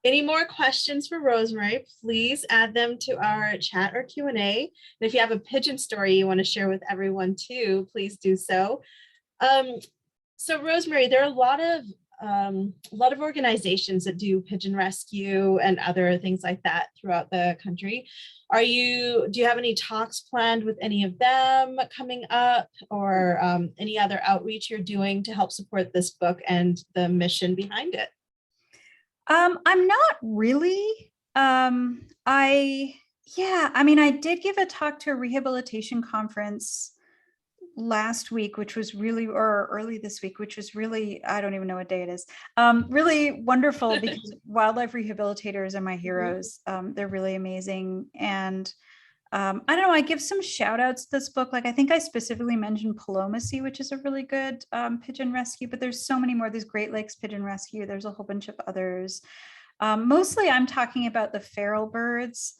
any more questions for Rosemary, please add them to our chat or Q&A. And if you have a pigeon story you want to share with everyone too, please do so. So Rosemary, there are a lot of organizations that do pigeon rescue and other things like that throughout the country. Do you have any talks planned with any of them coming up, or any other outreach you're doing to help support this book and the mission behind it? I'm not really. I did give a talk to a rehabilitation conference last week, which was really, or early this week, which was really, I don't even know what day it is, really wonderful because wildlife rehabilitators are my heroes. They're really amazing. And I don't know, I give some shout outs to this book. Like I think I specifically mentioned Palomacy, which is a really good pigeon rescue, but there's so many more. There's Great Lakes Pigeon Rescue. There's a whole bunch of others. Mostly I'm talking about the feral birds.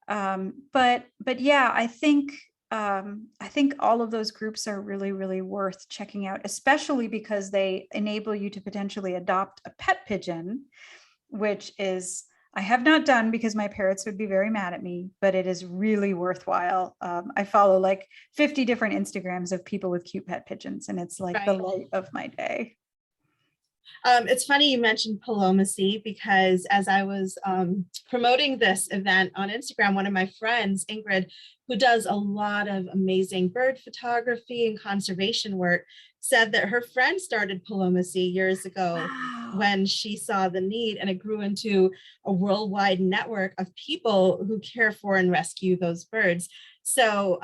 But yeah, I think I think all of those groups are really, really worth checking out, especially because they enable you to potentially adopt a pet pigeon, which is, I have not done because my parents would be very mad at me, but it is really worthwhile. I follow like 50 different Instagrams of people with cute pet pigeons, and it's like the light of my day. It's funny you mentioned palomacy, because as I was promoting this event on Instagram, one of my friends, Ingrid, who does a lot of amazing bird photography and conservation work, said that her friend started palomacy years ago. Wow. When she saw the need, and it grew into a worldwide network of people who care for and rescue those birds. So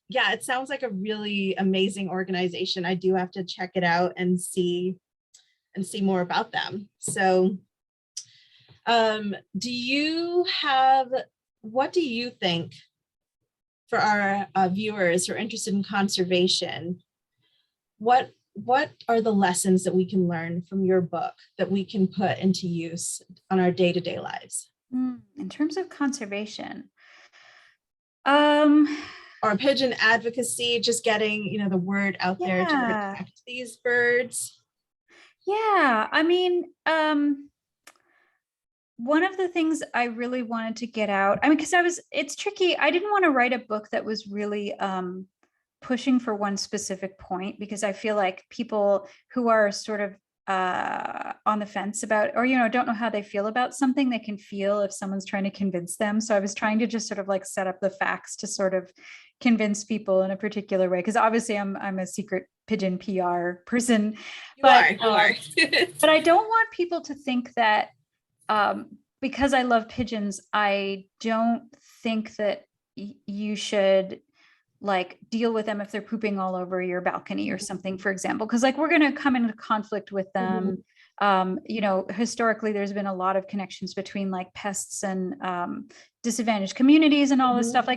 yeah, it sounds like a really amazing organization. I do have to check it out and see more about them. So what do you think, for our viewers who are interested in conservation, what are the lessons that we can learn from your book that we can put into use on our day-to-day lives? In terms of conservation, or pigeon advocacy, just getting, the word out there to protect these birds. Yeah, I mean, one of the things I really wanted to get out, I mean, because it's tricky. I didn't want to write a book that was really pushing for one specific point, because I feel like people who are sort of on the fence about, or, don't know how they feel about something, they can feel if someone's trying to convince them. So I was trying to just sort of like set up the facts to sort of convince people in a particular way. Because obviously I'm a secret pigeon PR person. You are. But I don't want people to think that because I love pigeons, I don't think that you should like deal with them if they're pooping all over your balcony or something, for example, because like we're going to come into conflict with them. Historically, there's been a lot of connections between like pests and disadvantaged communities and all this stuff.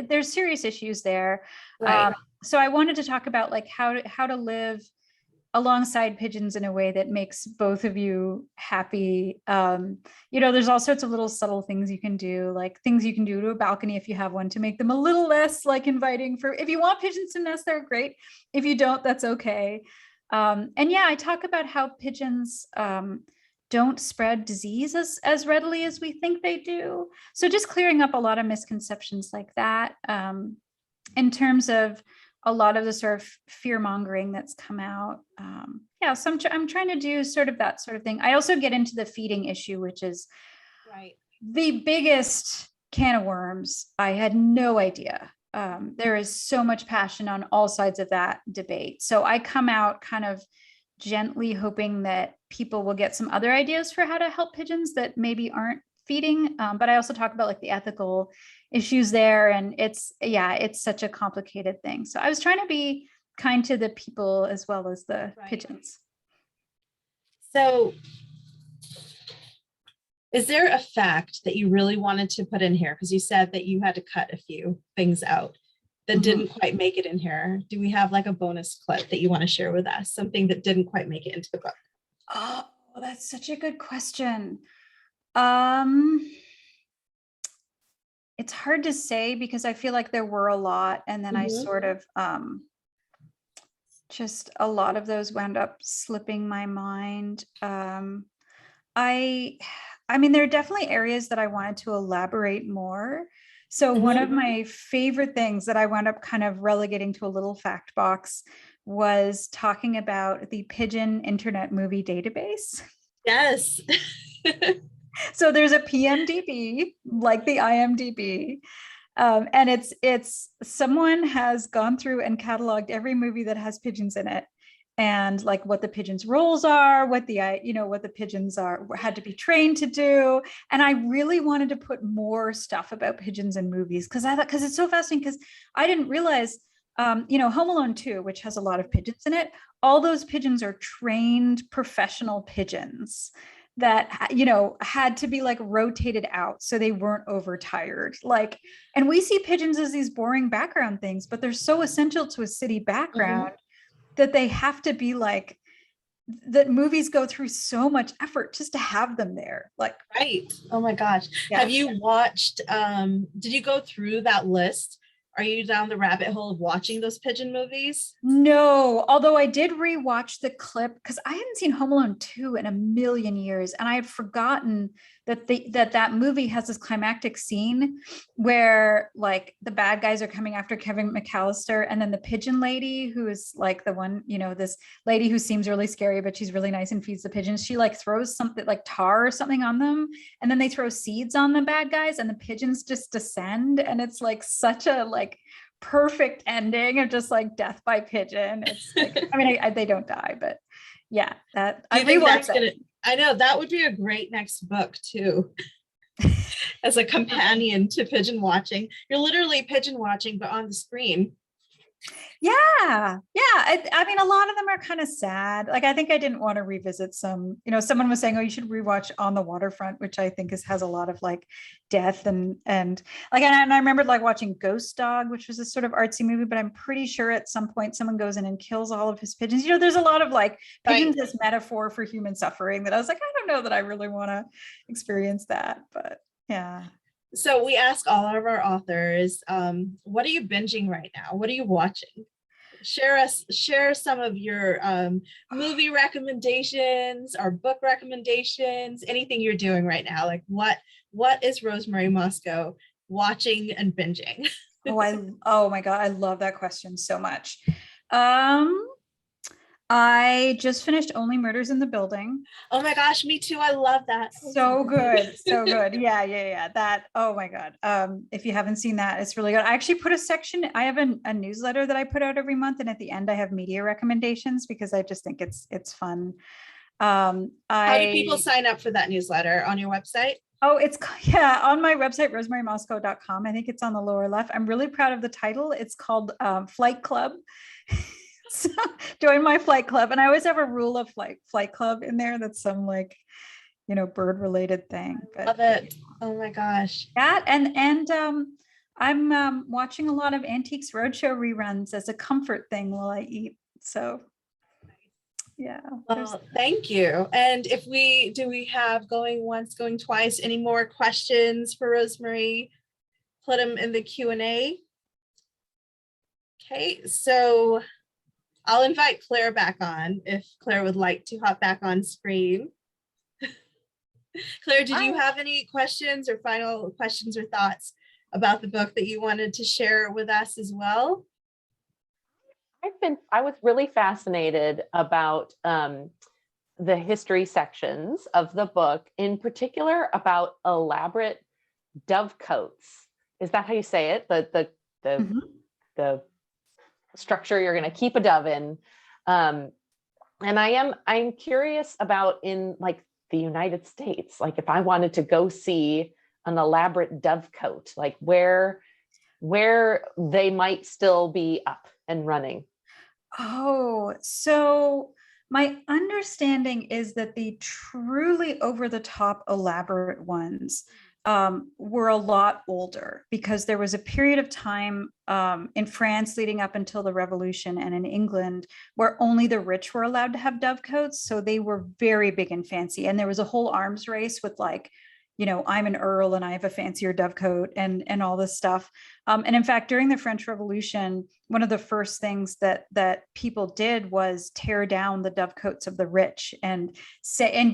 There's serious issues there. Right. So I wanted to talk about like how to live alongside pigeons in a way that makes both of you happy. There's all sorts of little subtle things you can do, like things you can do to a balcony if you have one, to make them a little less like inviting. For if you want pigeons to nest, they're great. If you don't, that's okay. I talk about how pigeons don't spread disease as readily as we think they do. So just clearing up a lot of misconceptions like that, in terms of a lot of the sort of fear mongering that's come out. So I'm trying to do sort of that sort of thing. I also get into the feeding issue, which is the biggest can of worms. I had no idea. There is so much passion on all sides of that debate. So I come out kind of gently hoping that people will get some other ideas for how to help pigeons that maybe aren't feeding. But I also talk about like the ethical issues there. And it's such a complicated thing. So I was trying to be kind to the people as well as the pigeons. So is there a fact that you really wanted to put in here? Because you said that you had to cut a few things out that didn't quite make it in here. Do we have like a bonus clip that you want to share with us? Something that didn't quite make it into the book? Oh, that's such a good question. It's hard to say because I feel like there were a lot, and then I sort of just a lot of those wound up slipping my mind. I mean, there are definitely areas that I wanted to elaborate more. So one of my favorite things that I wound up kind of relegating to a little fact box was talking about the Pigeon Internet Movie Database. Yes. So there's a PMDB, like the IMDb, and it's someone has gone through and cataloged every movie that has pigeons in it, and like what the pigeons' roles are, what the pigeons had to be trained to do. And I really wanted to put more stuff about pigeons in movies because it's so fascinating. Because I didn't realize, Home Alone 2, which has a lot of pigeons in it, all those pigeons are trained professional pigeons that had to be like rotated out so they weren't overtired. And we see pigeons as these boring background things, but they're so essential to a city background that they have to be like, that movies go through so much effort just to have them there. Right. Oh my gosh. Yeah. Have you watched, did you go through that list Are you down the rabbit hole of watching those pigeon movies? No, although I did rewatch the clip because I hadn't seen Home Alone 2 in a million years, and I had forgotten that that movie has this climactic scene where like the bad guys are coming after Kevin McAllister, and then the pigeon lady, who is like the one, this lady who seems really scary, but she's really nice and feeds the pigeons. She like throws something like tar or something on them, and then they throw seeds on the bad guys, and the pigeons just descend, and it's like such a like perfect ending of just like death by pigeon. It's like, I mean, they don't die, but yeah, that I rewatched that. I know that would be a great next book too, as a companion to pigeon watching. You're literally pigeon watching, but on the screen. Yeah. I mean, a lot of them are kind of sad. Like, I think I didn't want to revisit some, someone was saying, oh, you should rewatch On the Waterfront, which I think has a lot of like death and like, and I remembered like watching Ghost Dog, which was a sort of artsy movie, but I'm pretty sure at some point someone goes in and kills all of his pigeons. There's a lot of like pigeons as metaphor for human suffering that I was like, I don't know that I really want to experience that, but yeah. So we ask all of our authors, what are you binging right now? What are you watching? Share some of your movie recommendations or book recommendations, anything you're doing right now. Like what is Rosemary Mosco watching and binging? Oh my God, I love that question so much. I just finished Only Murders in the Building. Oh my gosh, me too. I love that. So good. So good. Yeah. That, oh my God. If you haven't seen that, it's really good. I actually put a section, I have a newsletter that I put out every month. And at the end I have media recommendations because I just think it's fun. How do people sign up for that newsletter? On your website? Oh, on my website, rosemarymosco.com. I think it's on the lower left. I'm really proud of the title. It's called Flight Club. So join my flight club. And I always have a rule of flight club in there. That's some like, bird related thing. But, love it. Oh my gosh. That and I'm watching a lot of Antiques Roadshow reruns as a comfort thing while I eat. So yeah. Well, thank you. And do we have going once, going twice, any more questions for Rosemary? Put them in the Q&A. Okay, so I'll invite Claire back on if Claire would like to hop back on screen. Claire, did you have any questions or final questions or thoughts about the book that you wanted to share with us as well? I was really fascinated about the history sections of the book, in particular about elaborate dovecotes. Is that how you say it? The structure you're going to keep a dove in. And I'm curious about in like the United States, like if I wanted to go see an elaborate dovecote, like where they might still be up and running. Oh, so my understanding is that the truly over the top elaborate ones were a lot older because there was a period of time in France leading up until the revolution and in England where only the rich were allowed to have dovecotes. So they were very big and fancy. And there was a whole arms race with like, I'm an earl and I have a fancier dovecote and all this stuff. And in fact, during the French Revolution, one of the first things that people did was tear down the dovecotes of the rich and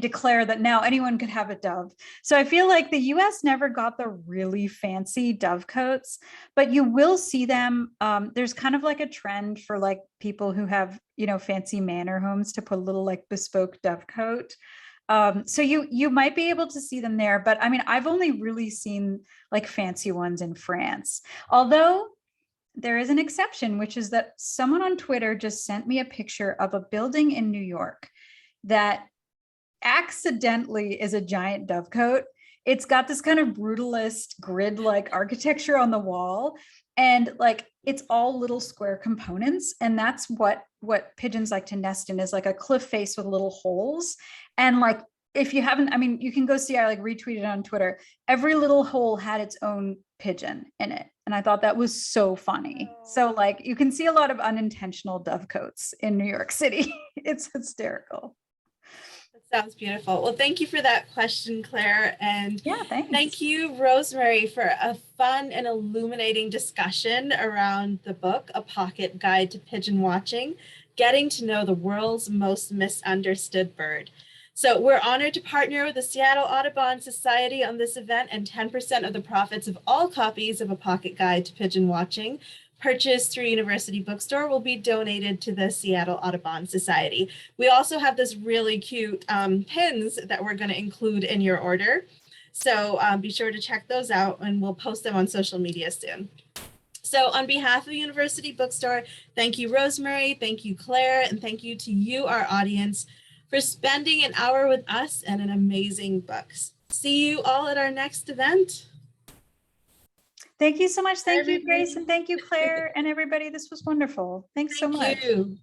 declare that now anyone could have a dove. So I feel like the US never got the really fancy dovecotes, but you will see them. There's kind of like a trend for like people who have, fancy manor homes to put a little like bespoke dovecote. So you might be able to see them there, but I mean, I've only really seen like fancy ones in France, although there is an exception, which is that someone on Twitter just sent me a picture of a building in New York that accidentally is a giant dovecote. It's got this kind of brutalist grid-like architecture on the wall, and like it's all little square components, and that's what pigeons like to nest in, is like a cliff face with little holes. And like if you haven't, I mean, you can go see, I like retweeted on Twitter, every little hole had its own pigeon in it, and I thought that was so funny. So like you can see a lot of unintentional dovecotes in New York City. It's hysterical. That's Sounds beautiful. Well, thank you for that question, Claire. And Yeah, thanks. thank you, Rosemary, for a fun and illuminating discussion around the book, A Pocket Guide to Pigeon Watching, Getting to Know the World's Most Misunderstood Bird. So we're honored to partner with the Seattle Audubon Society on this event, and 10% of the profits of all copies of A Pocket Guide to Pigeon Watching purchased through University Bookstore will be donated to the Seattle Audubon Society. We also have this really cute pins that we're going to include in your order. So be sure to check those out, and we'll post them on social media soon. So on behalf of University Bookstore, thank you, Rosemary, thank you, Claire, and thank you to you, our audience, for spending an hour with us and an amazing book. See you all at our next event. Thank you so much. Thank you, Everybody. Grace, and thank you, Claire, and everybody. This was wonderful. Thanks so much. Thank you.